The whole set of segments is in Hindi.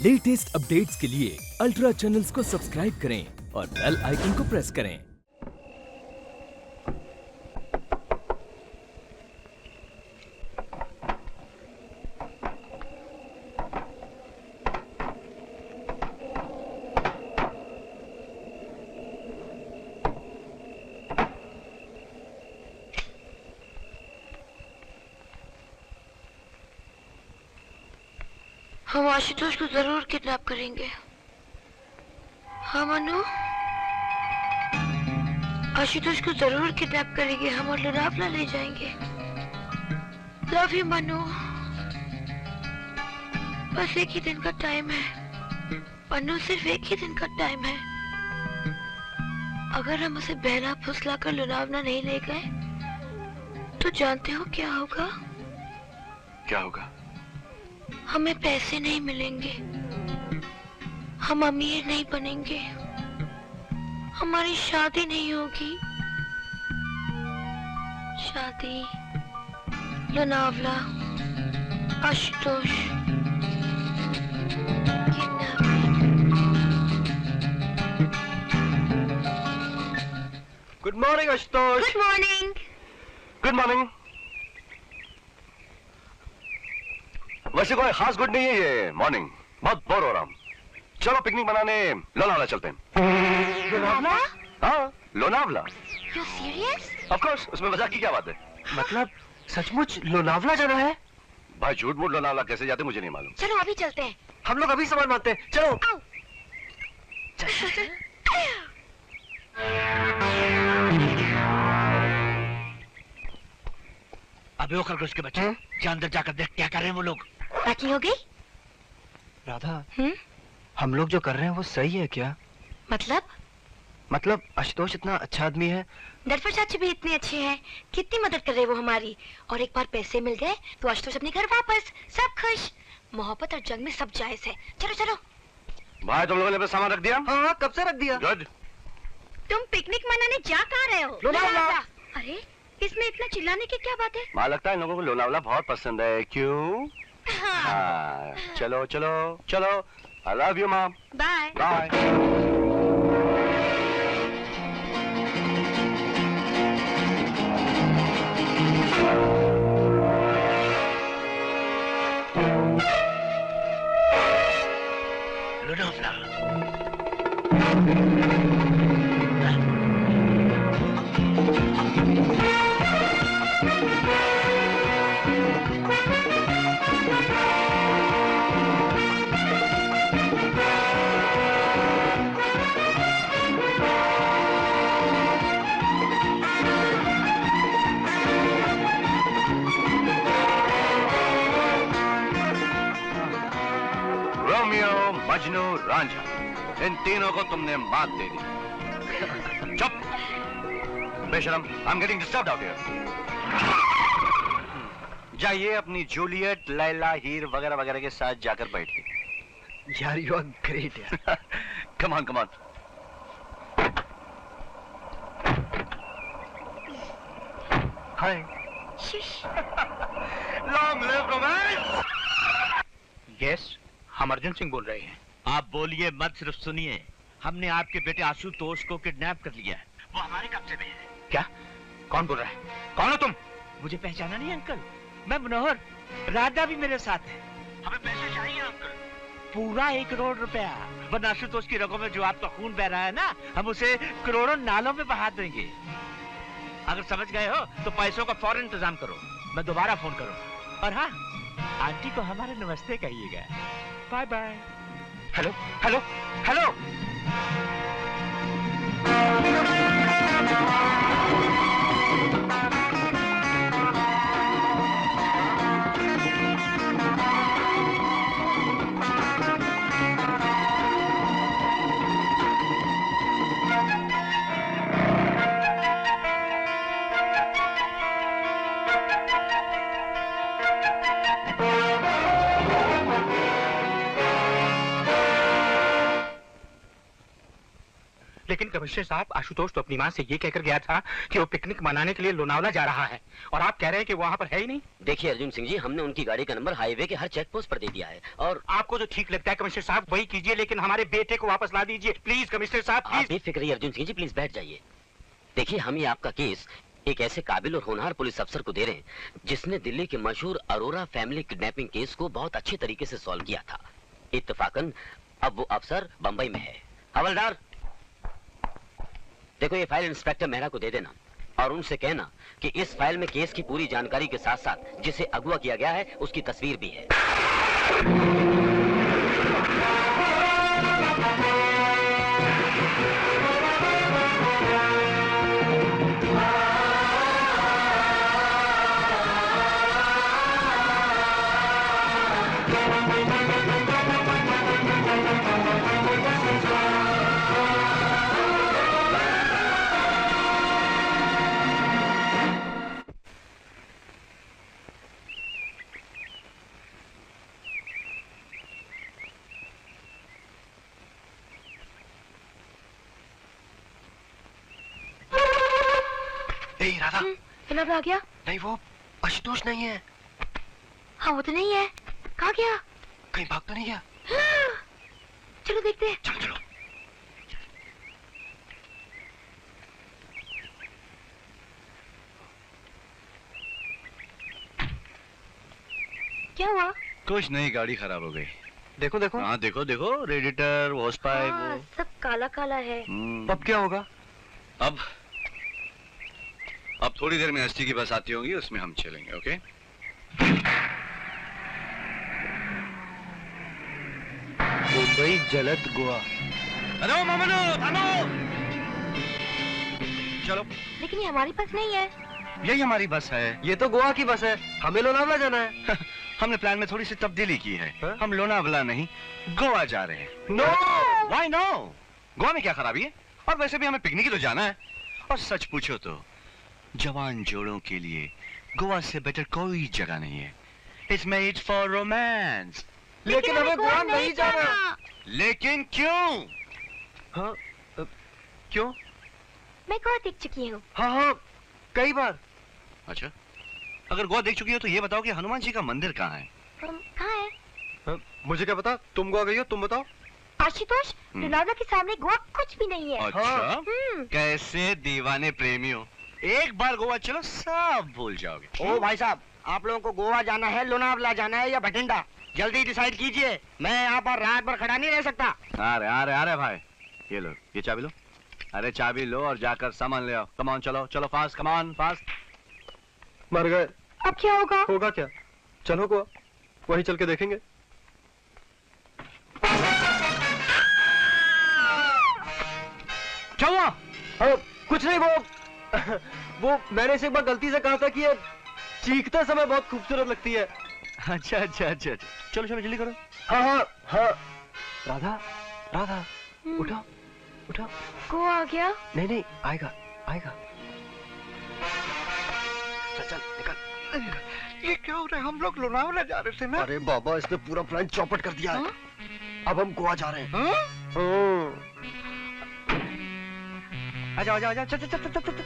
लेटेस्ट अपडेट्स के लिए अल्ट्रा चैनल्स को सब्सक्राइब करें और बेल आइकन को प्रेस करें। हम आशुतोष को जरूर किडनैप करेंगे। हाँ मनु, आशुतोष को जरूर किडनैप करेंगे हम और लोनावला ले जाएंगे। Love you Manu. बस एक ही दिन का टाइम है मनु, सिर्फ एक ही दिन का टाइम है। अगर हम उसे बहला फुसला कर लोनावला नहीं ले गए तो जानते हो क्या होगा? क्या होगा? हमें पैसे नहीं मिलेंगे, हम अमीर नहीं बनेंगे, हमारी शादी नहीं होगी। शादी Lonavala, Ashutosh, good morning Ashutosh. Good morning. Good morning. वैसे कोई खास गुड नहीं है ये मॉर्निंग, बहुत बोर हो रहा हूँ। चलो पिकनिक मनाने लोनावला चलते हैं। लोनावला? हाँ Lonavala. You serious? Of course, उसमें मजाक की क्या बात है? मतलब सचमुच लोनावला जाना है? भाई झूठ मूठ लोनावला कैसे जाते मुझे नहीं मालूम। चलो अभी चलते हैं। हम लोग अभी सामान मानते हैं, चलो। अबे वो खरगोश के बच्चे, जा अंदर जाकर देख क्या कर रहे हैं वो लोग। पैकिंग हो गई? राधा, हम लोग जो कर रहे हैं वो सही है क्या? मतलब आशुतोष इतना अच्छा आदमी है। दरफर चाची भी इतने अच्छे हैं, कितनी मदद कर रहे वो हमारी। और एक बार पैसे मिल गए तो आशुतोष अपने घर वापस, सब खुश। मोहब्बत और जंग में सब जायज है। चलो चलो। भाई तुम लोगों ने अपना सामान रख दिया? हाँ, कब से रख दिया। गुड। तुम पिकनिक मनाने जा कहाँ रहे हो? लोनावला। अरे इसमें इतना चिल्लाने की क्या बात है? मुझे लगता है इन लोगों को लोनावला बहुत पसंद है, क्यों? हाँ। हाँ, चलो चलो चलो। I love you mom. Bye bye. Lonavala. Romeo, Majnu, Ranjha, इन तीनों को तुमने मात दे दी। चुप बेशरम, I am getting disturbed out here. जाइए अपनी जूलियट, लैला, हीर वगैरह वगैरह के साथ जाकर बैठिए। यार यू आर ग्रेट यार। Come on come on. Hi. Long live romance. Yes, हम अर्जुन सिंह बोल रहे हैं। आप बोलिए मत, सिर्फ सुनिए। हमने आपके बेटे आशुतोष को किडनैप कर लिया है। वो हमारे कब्जे में है। क्या? कौन बोल रहा है? कौन हो तुम? मुझे पहचाना नहीं अंकल? मैं मनोहर, राधा भी मेरे साथ है। हमें पैसे चाहिए अंकल, पूरा 1 करोड़ रुपया। वरना आशुतोष की रगों में जो आपका खून बह रहा है ना, हम उसे करोड़ों नालों में बहा देंगे। अगर समझ गए हो तो पैसों का फौरन इंतजाम करो, मैं दोबारा फोन करूँ। और हाँ, आंटी को हमारे नमस्ते कहिएगा। Bye bye. Hello hello hello. लेकिन कमिश्नर साहब, आशुतोष तो अपनी माँ से ये कहकर गया था कि वो पिकनिक मनाने के लिए लोनावला जा रहा है, और आप कह रहे हैं कि वहाँ पर है ही नहीं। देखिए अर्जुन सिंह जी, हमने उनकी गाड़ी का नंबर हाईवे के हर चेक पोस्ट पर दे दिया है, और आपको जो ठीक लगता है कमिश्नर साहब वही कीजिए, लेकिन हमारे बेटे को वापस ला दीजिए प्लीज कमिश्नर साहब, आप प्लीज। बेफिक्र रहिए अर्जुन सिंह जी, प्लीज बैठ जाइए। देखिए, हम ये आपका केस एक ऐसे काबिल और होनहार पुलिस अफसर को दे रहे हैं जिसने दिल्ली के मशहूर अरोरा फैमिली किडनैपिंग केस को बहुत अच्छे तरीके से सॉल्व किया था। इत्तेफाकन अब वो अफसर बंबई में है। हवलदार, देखो ये फाइल इंस्पेक्टर मेहरा को दे देना और उनसे कहना कि इस फाइल में केस की पूरी जानकारी के साथ साथ जिसे अगवा किया गया है उसकी तस्वीर भी है। राधा, आ गया? नहीं वो आशुतोष नहीं है। हाँ वो तो नहीं है, कहाँ गया? कहीं भाग तो नहीं गया? चलो देखते हैं। चलो चलो। क्या हुआ? कुछ नहीं, गाड़ी खराब हो गई। देखो देखो। हाँ देखो देखो, रेडिएटर, वॉश पाइप। हाँ, सब काला काला है। अब क्या होगा? अब थोड़ी देर में एसटी की बस आती होगी, उसमें हम चलेंगे। ओके? मुंबई जलद गोवा। हेलो मामनो, थामो। चलो, लेकिन ये हमारी बस नहीं है। यही हमारी बस है। ये तो गोवा की बस है, हमें लोनावला जाना है। हमने प्लान में थोड़ी सी तब्दीली की है। हाँ? हम लोनावला नहीं, गोवा जा रहे हैं। No, why no? गोवा में क्या खराबी है? और वैसे भी हमें पिकनिक ही तो जाना है। और सच पूछो तो जवान जोड़ों के लिए गोवा से बेटर कोई जगह नहीं है। It's made for romance. लेकिन हमें गोवा नहीं जाना। लेकिन क्यों? हाँ, क्यों? मैं गोवा देख चुकी हूँ। हाँ हाँ, कई बार। अच्छा, अगर गोवा देख चुकी हो तो ये बताओ कि हनुमान जी का मंदिर कहाँ है? कहाँ है? हाँ, मुझे क्या पता, तुम गोवा गई हो, तुम बताओ। आशुतोष, लोनावला के सामने गोवा कुछ भी नहीं है। अच्छा, कैसे दीवाने प्रेमी हो, एक बार गोवा चलो सब भूल जाओगे। ओ भाई साहब, आप लोगों को गोवा जाना है, लोनावला जाना है या भटिंडा? जल्दी डिसाइड कीजिए, मैं यहाँ पर रात भर खड़ा नहीं रह सकता। अरे भाई, ये लो, ये चाबी लो। अरे चाबी लो और जाकर सामान ले आओ। कम ऑन, चलो चलो, फास्ट, कम ऑन, फास्ट। मर गए। अब क्या होगा? होगा क्या? चलो गोवा, वहीं चल के देखेंगे। क्या हुआ? हाँ, कुछ नहीं, वो मैंने से एक बार गलती से कहा था कि ये चीखते समय बहुत खूबसूरत लगती है। अच्छा अच्छा अच्छा, चलो चलो जल्दी करो। हाँ हाँ हाँ। राधा, राधा, उठो उठो। गोवा आ गया? नहीं नहीं, आएगा आएगा। चल चल निकल। ये क्या हो रहा है? हम लोग लोनावला जा रहे थे ना। अरे बाबा, इसने पूरा प्लान चौपट कर दिया है। हाँ? अब हम गोवा जा रहे हैं। आजा आजा आजा, चल चल चल चल चल।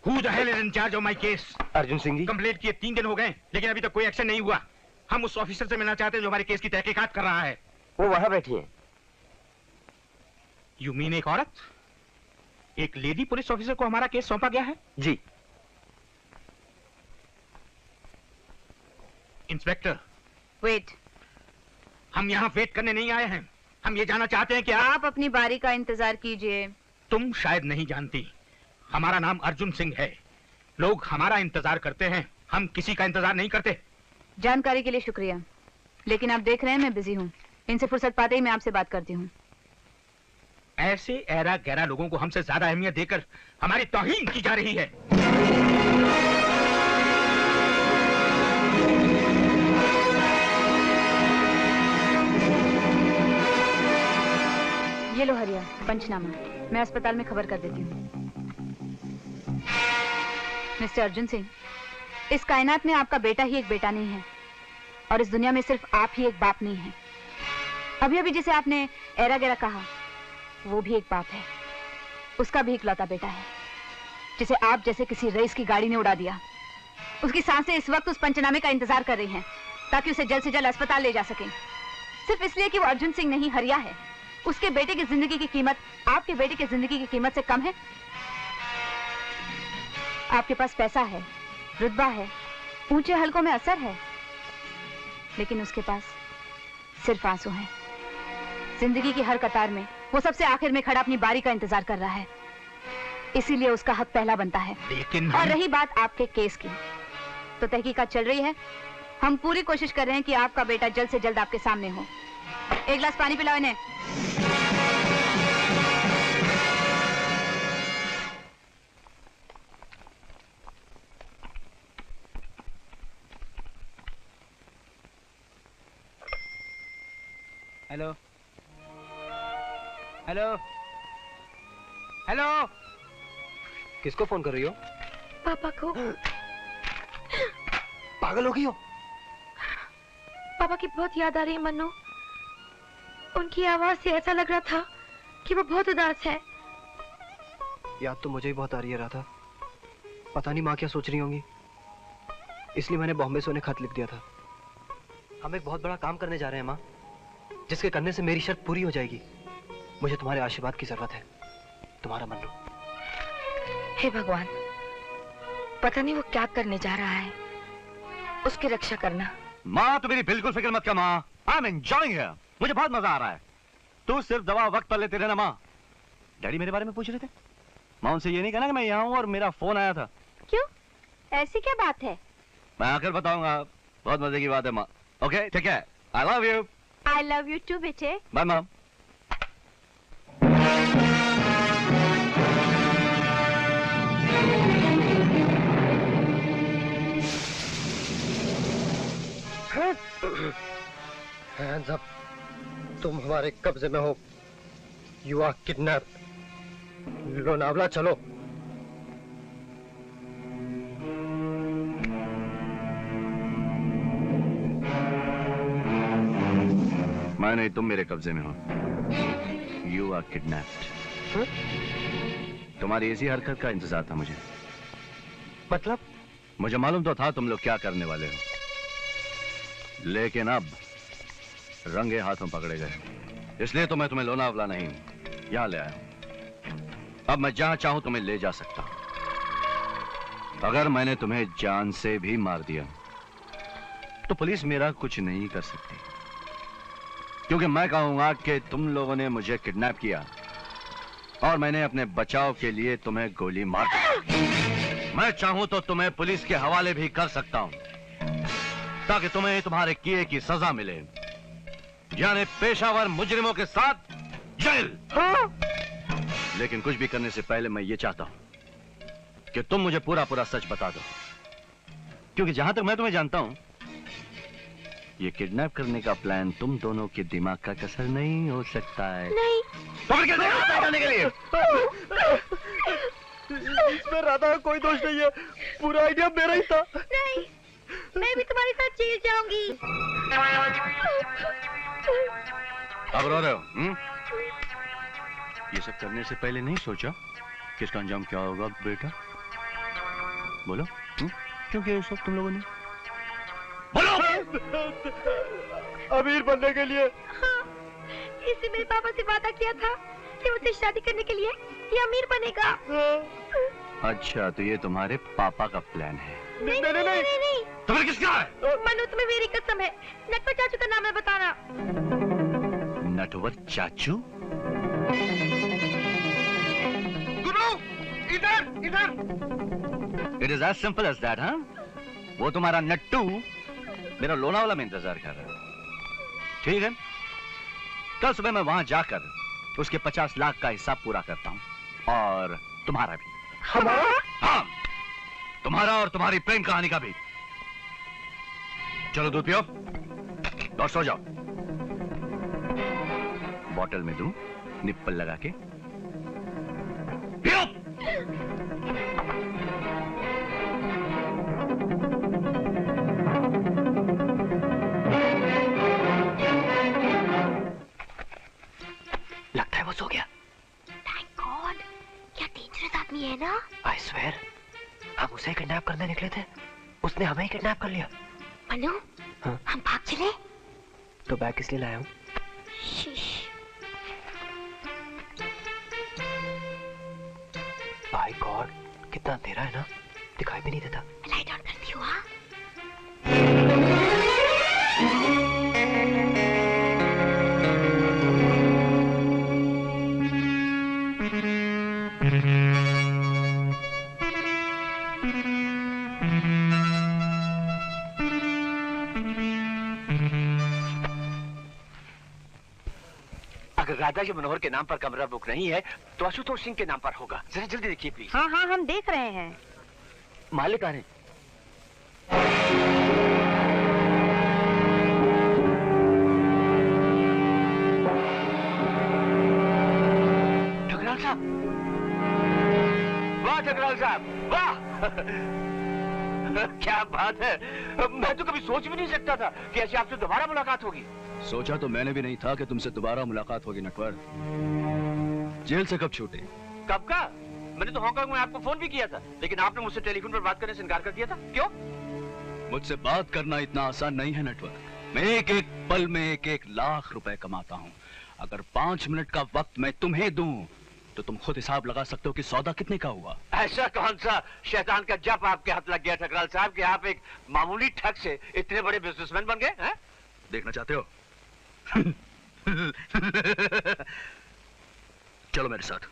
Who the hell is in charge of my case? Arjun Singh ji. Complaint किए 3 दिन हो गए, लेकिन अभी तक कोई एक्शन नहीं हुआ। हम उस ऑफिसर से मिलना चाहते हैं जो हमारे केस की तहकीकात कर रहा है। वो वहाँ बैठी है। यू मीन एक औरत? एक लेडी पुलिस ऑफिसर को हमारा केस सौंपा गया है? जी। इंस्पेक्टर, वेट, हम यहाँ वेट करने नहीं आए हैं। हम ये जानना चाहते हैं कि आप अपनी बारी का इंतजार कीजिए। तुम शायद नहीं जानती, हमारा नाम अर्जुन सिंह है। लोग हमारा इंतजार करते हैं, हम किसी का इंतजार नहीं करते। जानकारी के लिए शुक्रिया, लेकिन आप देख रहे हैं मैं बिजी हूँ। इनसे फुर्सत पाते ही मैं आपसे बात करती हूँ। ऐसे ऐरा गैरा लोगों को हमसे ज्यादा अहमियत देकर हमारी तौहीन की जा रही है। ये लो हरिया, पंचनामा। मैं अस्पताल में खबर कर देती हूँ। मिस्टर अर्जुन सिंह, इस कायनात में आपका बेटा ही एक बेटा नहीं है, और इस दुनिया में सिर्फ आप ही एक बाप नहीं है। अभी अभी जिसे आपने एरा गेरा कहा, वो भी एक बाप है। उसका भी इकलौता बेटा है, जिसे आप जैसे किसी रईस की गाड़ी ने उड़ा दिया। उसकी सांसें इस वक्त उस पंचनामे का इंतजार कर रही हैं, ताकि उसे जल्द से जल्द अस्पताल ले जा सकें। सिर्फ इसलिए कि वो अर्जुन सिंह नहीं, हरिया है। उसके बेटे की जिंदगी की कीमत आपके बेटे की जिंदगी की कीमत से कम है? आपके पास पैसा है, रुतबा है, ऊंचे हलकों में असर है, लेकिन उसके पास सिर्फ आंसू हैं। जिंदगी की हर कतार में वो सबसे आखिर में खड़ा अपनी बारी का इंतजार कर रहा है, इसीलिए उसका हक पहला बनता है। लेकिन और रही बात आपके केस की, तो तहकीकात चल रही है। हम पूरी कोशिश कर रहे हैं कि आपका बेटा जल्द से जल्द आपके सामने हो। एक गिलास पानी पिलाओ इन्हें। हेलो हेलो हेलो, किसको फोन कर रही हो? पापा को। पागल हो गई हो? पापा की बहुत याद आ रही है मन्नू। उनकी आवाज से ऐसा लग रहा था कि वो बहुत उदास है। याद तो मुझे ही बहुत आ रही है राधा। पता नहीं माँ क्या सोच रही होंगी, इसलिए मैंने बॉम्बे से उन्हें खत लिख दिया था। हम एक बहुत बड़ा काम करने जा रहे हैं माँ, जिसके करने से मेरी शर्त पूरी हो जाएगी। मुझे तुम्हारे आशीर्वाद की जरूरत है। तुम्हारा मन्नू। हे भगवान, पता नहीं वो क्या करने जा रहा है। उसकी रक्षा करना। माँ तो मेरी बिल्कुल फिक्र मत कर माँ। I am enjoying here. मुझे बहुत मजा आ रहा है। तू सिर्फ दवा वक्त पर लेते रहना माँ। डैडी मेरे बारे में पूछ रहे थे। माँ उनसे ये नहीं कहना कि मैं यहाँ हूँ और मेरा फोन आया था। क्यों? ऐसी क्या बात है? मैं आकर बताऊंगा। बहुत मजे की बात है माँ। ओके ठीक है। आई love you. I love you too, बेटे। बाय माँ। Hands up. तुम हमारे कब्जे में हो। You are kidnapped. लोनावला चलो। मैं नहीं, तुम मेरे कब्जे में हो। You are kidnapped. तुम्हारी इसी हरकत का इंतजार था मुझे। मतलब? मुझे मालूम तो था तुम लोग क्या करने वाले हो, लेकिन अब रंगे हाथों पकड़े गए, इसलिए तो मैं तुम्हें लोनावला नहीं यहां ले आया हूं। अब मैं जहां चाहूं तुम्हें ले जा सकता हूं। अगर मैंने तुम्हें जान से भी मार दिया तो पुलिस मेरा कुछ नहीं कर सकती, क्योंकि मैं कहूंगा कि तुम लोगों ने मुझे किडनैप किया और मैंने अपने बचाव के लिए तुम्हें गोली मार दी। मैं चाहूं तो तुम्हें पुलिस के हवाले भी कर सकता हूं, ताकि तुम्हें तुम्हारे किए की सजा मिले, यानी पेशावर मुजरिमों के साथ जेल। लेकिन कुछ भी करने से पहले मैं ये चाहता हूं कि तुम मुझे पूरा पूरा सच बता दो, क्योंकि जहां तक मैं तुम्हें जानता हूं, ये किडनैप करने का प्लान तुम दोनों के दिमाग का कसर नहीं हो सकता है। नहीं। तो फिर कैसे करने के लिए? इसमें राधा का कोई दोष नहीं है, पूरा आइडिया मेरा ही था। नहीं, मैं भी तुम्हारे साथ जेल जाऊंगी। अब रो रहे हो? ये सब करने से पहले नहीं सोचा कि इसका अंजाम क्या होगा बेटा? बोलो। क्योंकि ये सब तुम लोगों ने बोलो। अमीर बनने के लिए। हाँ, इसलिए मेरे पापा से वादा किया था कि मुझसे शादी करने के लिए ये अमीर बनेगा। अच्छा, तो ये तुम्हारे पापा का प्लान है? नहीं नहीं नहीं नहीं, नहीं। तो फिर किसका है? मनु, तुम्हें मेरी कसम है, नटवर चाचू का नाम है बताना। नटवर चाचू? गुरु, इधर इधर। It is as simple as that, हाँ? वो तुम्हारा नट्टू मेरा लोनावाला में इंतजार कर रहा है। ठीक है, कल सुबह मैं वहां जाकर उसके 50 लाख का हिसाब पूरा करता हूं, और तुम्हारा भी। हमारा? हाँ, तुम्हारा और तुम्हारी प्रेम कहानी का भी। चलो दूध पियो और सो जाओ। बोतल में दूं निप्पल लगा के। लगता है वो सो गया। Thank God. क्या डेंजरस आदमी है ना। आई स्वेयर, हम उसे किडनैप करने निकले थे, उसने हमें ही किडनैप कर लिया। मनु, हाँ? हम भाग चले। तो बैग किस लिए लाया हूँ? बाय गॉड, कितना अंधेरा है ना, दिखाई भी नहीं देता। लाइट ऑन करती हूँ। हाँ? अगर दादाजी मनोहर के नाम पर कमरा बुक नहीं है तो आशुतोष सिंह के नाम पर होगा। जरा जल्दी देखिए प्लीज। हाँ हाँ, हम देख रहे हैं। मालिक आ रहे हैं। ठकराल साहब, वाह ठकराल साहब, वाह। क्या बात है, मैं तो कभी सोच भी नहीं सकता था कि ऐसे आपसे दोबारा मुलाकात होगी। सोचा तो मैंने भी नहीं था कि तुमसे दोबारा मुलाकात होगी नटवर। जेल से कब छूटे? कब का? मैंने तो हांगकांग में आपको फोन भी किया था, लेकिन आपने मुझसे टेलीफोन पर बात करने से इनकार कर दिया था। क्यों? मुझसे बात करना इतना आसान नहीं है नटवर। मैं एक एक पल में एक एक लाख रुपए कमाता हूँ। अगर 5 मिनट का वक्त मैं तुम्हें दूं तो तुम खुद हिसाब लगा सकते हो कि सौदा कितने का हुआ। ऐसा कौन सा शैतान का जप आपके हाथ लग गया ठकराल साहब कि आप एक मामूली ठग से इतने बड़े बिजनेसमैन बन गए हैं? देखना चाहते हो? चलो मेरे साथ।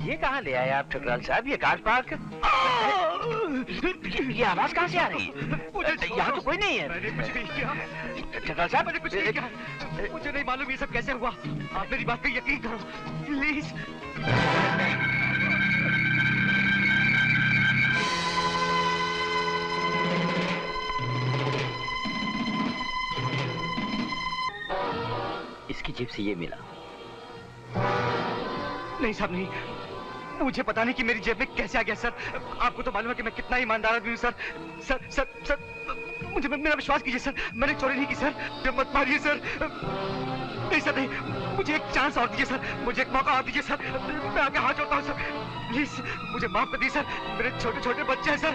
ये कहाँ ले आए आप ठकराल साहब? ये कार पार्क? ये आवाज कहाँ से आ रही है? यहाँ तो कोई नहीं है। मैंने कुछ नहीं किया। ठकराल साहब, मैंने कुछ नहीं किया। मुझे नहीं मालूम ये सब कैसे हुआ। आप मेरी बात पे यकीन करो प्लीज। इसकी जेब से ये मिला। नहीं साहब नहीं, मुझे पता नहीं कि मेरी जेब में कैसे आ गया सर। आपको तो मालूम है कि मैं कितना ईमानदार आदमी हूँ सर। सर सर सर मुझे मेरा विश्वास कीजिए सर, मैंने चोरी नहीं की सर। जब मत मारिए सर। नहीं सर नहीं, मुझे एक चांस और दीजिए सर, मुझे एक मौका और दीजिए सर। मैं आगे हाथ जोड़ता हूँ सर, प्लीज मुझे माफ कर दीजिए सर। मेरे छोटे छोटे बच्चे हैं सर,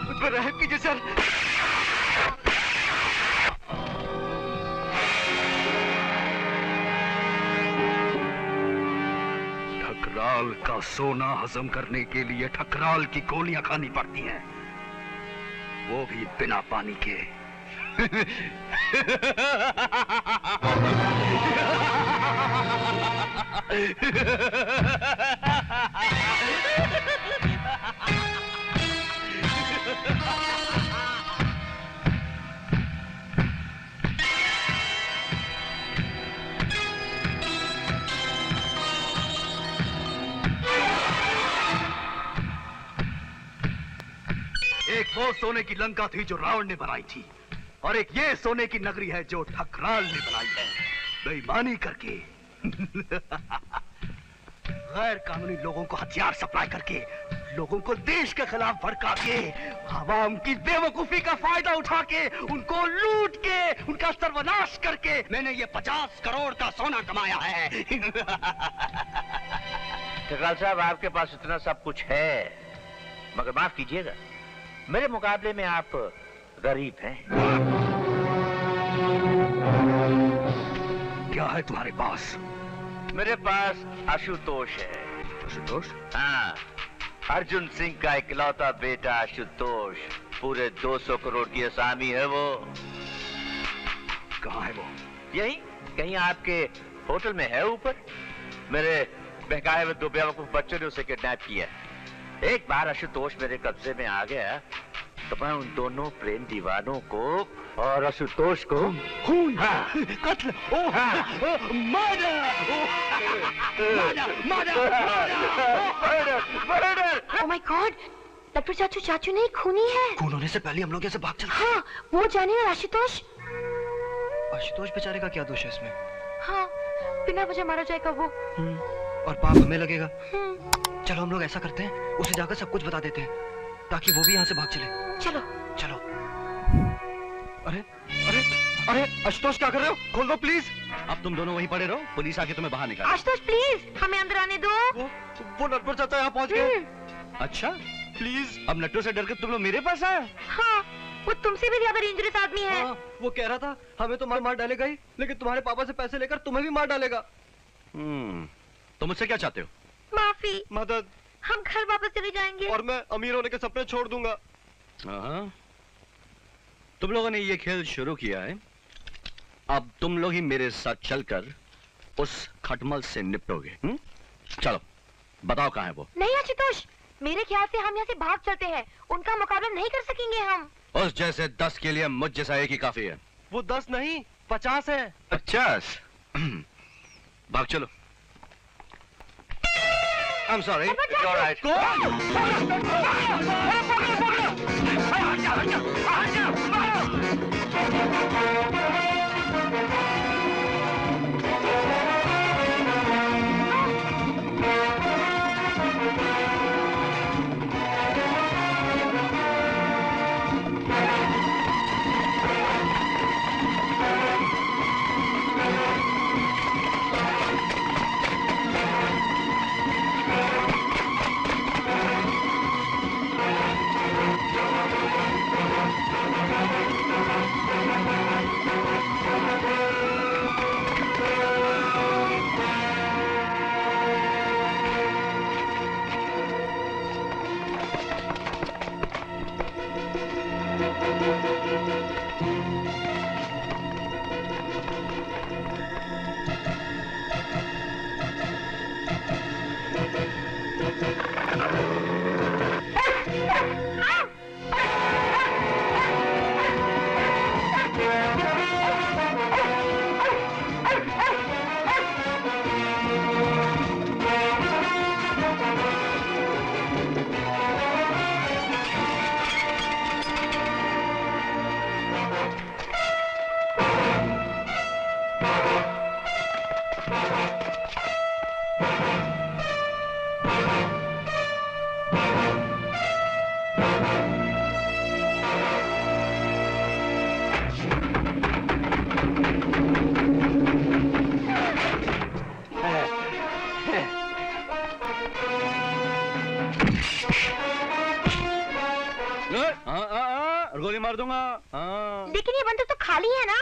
मुझ पर रहम कीजिए सर। ठकराल का सोना हजम करने के लिए ठकराल की गोलियां खानी पड़ती हैं, वो भी बिना पानी के। एक वो सोने की लंका थी जो रावण ने बनाई थी, और एक ये सोने की नगरी है जो ठकराल ने बनाई है, बेईमानी करके। गैर कानूनी लोगों को हथियार सप्लाई करके, लोगों को देश के खिलाफ भड़का के, आवाम की बेवकूफी का फायदा उठा के, उनको लूट के, उनका सर्वनाश करके मैंने ये 50 करोड़ का सोना कमाया है। ठकराल साहब, आपके पास इतना सब कुछ है, मगर माफ कीजिएगा, मेरे मुकाबले में आप गरीब हैं। क्या है तुम्हारे पास? मेरे पास आशुतोष है। आशुतोष? हाँ, अर्जुन सिंह का इकलौता बेटा आशुतोष। पूरे 200 करोड़ की असामी है वो। कहाँ है वो? यही कहीं आपके होटल में है ऊपर। मेरे बहकाए हुए 2 बेवकूफ बच्चों ने उसे किडनैप किया। एक बार आशुतोष मेरे कब्जे में आ गया तो मैं उन दोनों प्रेम दीवानों को और आशुतोष को खून, हाँ, कत्ल, murder, oh my God, doctor चाचू, चाचू नहीं, खूनी है। खून होने से पहले हम लोग ऐसे भाग चलते। हाँ, वो जाने और आशुतोष। आशुतोष बेचारे का क्या दोष है इसमें? हाँ, बिना वजह मारा जाएगा वो। और पाप हमें लगेगा। हम्म, चलो हम लोग ऐसा करते हैं, उसे जाकर सब कुछ बता देते हैं ताकि वो भी यहाँ से भाग चले। चलो। चलो। अरे अरे अरे आशुतोष, क्या कर रहे हो? खोल दो प्लीज। अब तुम दोनों वहीं पड़े रहो, पुलिस आके तुम्हें बाहर निकाल। आशुतोष प्लीज, हमें अंदर आने दो। वो नटवर चाचा यहाँ पहुँच गए। अच्छा, प्लीज। अब नट्टू से डर के तुम लोग मेरे पास आए? हाँ, वो तुमसे भी ज्यादा डेंजरस आदमी है। हाँ, वो कह रहा था हमें तो मार डालेगा ही, लेकिन तुम्हारे पापा से पैसे लेकर तुम्हें भी मार डालेगा। तो मुझसे क्या चाहते हो? माफी, मदद। हम घर वापस चले जाएंगे। और मैं अमीर होने के सपने छोड़ दूंगा। हाँ, तुम लोगों ने ये खेल शुरू किया है, अब तुम लोग ही मेरे साथ चलकर उस खटमल से निपटोगे। चलो बताओ कहाँ है वो? नहीं आशुतोष, मेरे ख्याल से हम यहाँ से भाग चलते हैं। उनका मुकाबला नहीं कर सकेंगे हम। उस जैसे 10 के लिए मुझ जैसा एक ही काफी है। वो 10 नहीं 50 है। 50? भाग चलो। I'm sorry. It's all right. गोली मार दूंगा। हाँ। लेकिन ये बंदूक तो खाली है ना?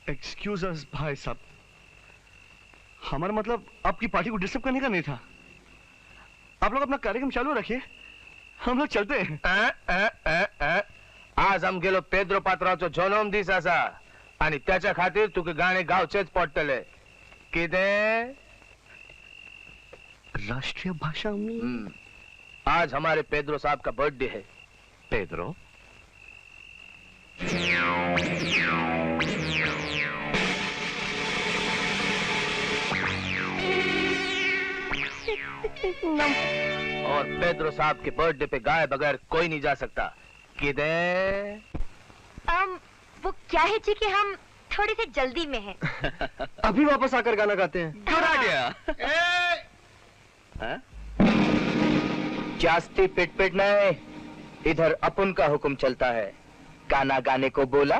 एक्सक्यूज अस भाई साहब, हमारा मतलब आपकी पार्टी को डिस्टर्ब करने का नहीं था। आप लोग अपना कार्यक्रम चालू रखिए, हम लोग चलते हैं। आज आमगेलो पेद्रो पात्राचो जन्म दीस आसा आणि त्याच्या खातीर तुका गाणे गावचेच पडटले। कितें? राष्ट्रीय भाषा में आज हमारे पेद्रो साहब का बर्थडे है। पेद्रो? और पेद्रो साहब के बर्थडे पे गाए बगैर कोई नहीं जा सकता। किधर? वो क्या है जी कि हम थोड़ी सी जल्दी में हैं। अभी वापस आकर गाना गाते हैं। Good idea. जास्ती पिट पिट नहीं, इधर अपन का हुक्म चलता है। गाना गाने को बोला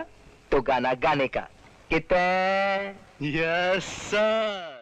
तो गाना गाने का। कितने? Yes sir.